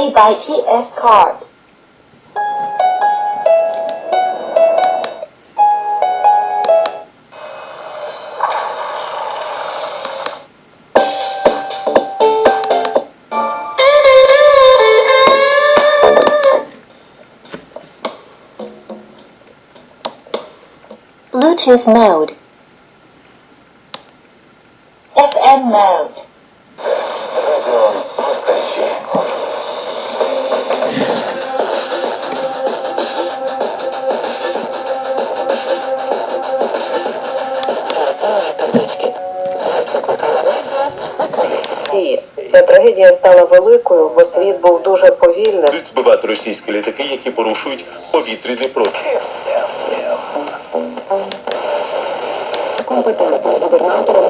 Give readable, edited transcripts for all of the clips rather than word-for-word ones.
Play by TF card. Bluetooth mode. FM mode. Ця трагедія стала великою, бо світ був дуже повільним. Будуть збивати російські літаки, які порушують повітряний простір. Компетентним губернатором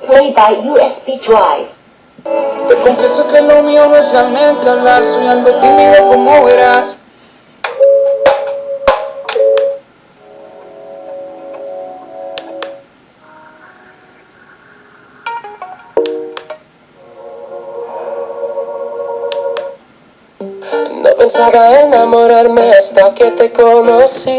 Play by USB drive. Te confieso que lo mío no es realmente hablar, soy algo tímido como verás. No pensaba enamorarme hasta que te conocí.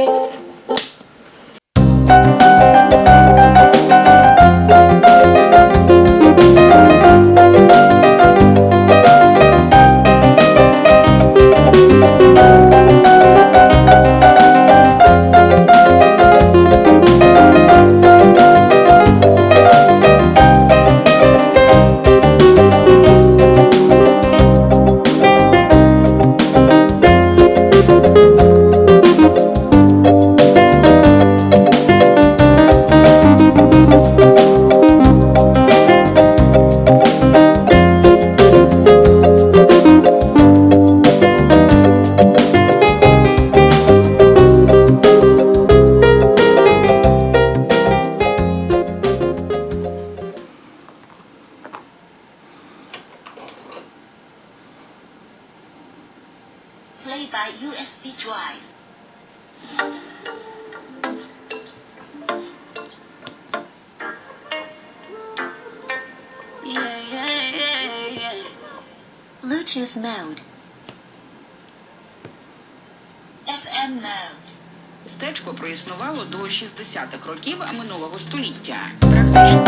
Play by USB drive. Bluetooth mode. FM mode. Містечко проіснувало до 60-х років минулого століття. Практично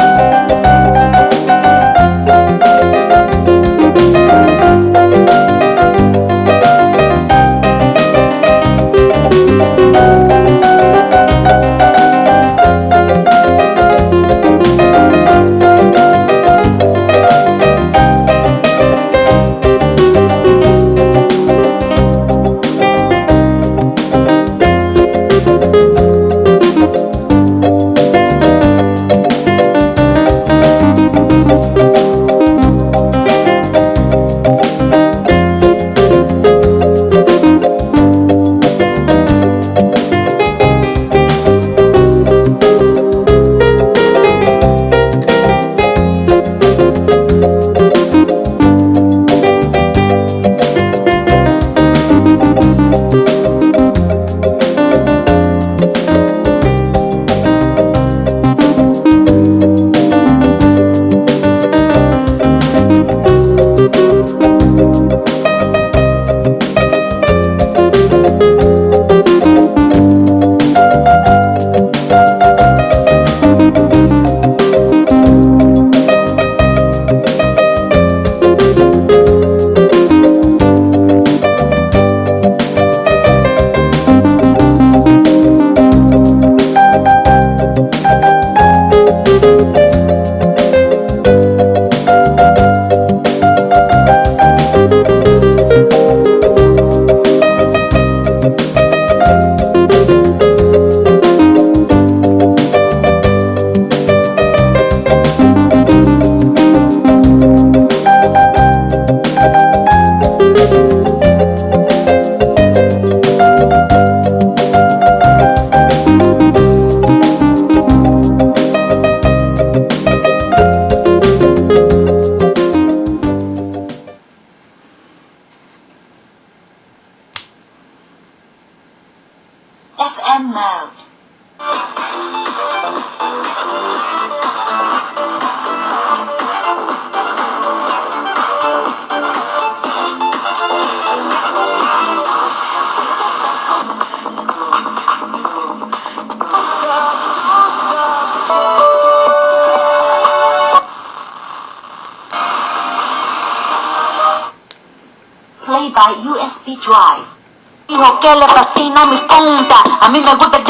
FM mode. USB drive. Dijo que le fascina mi punta. A mí me gusta el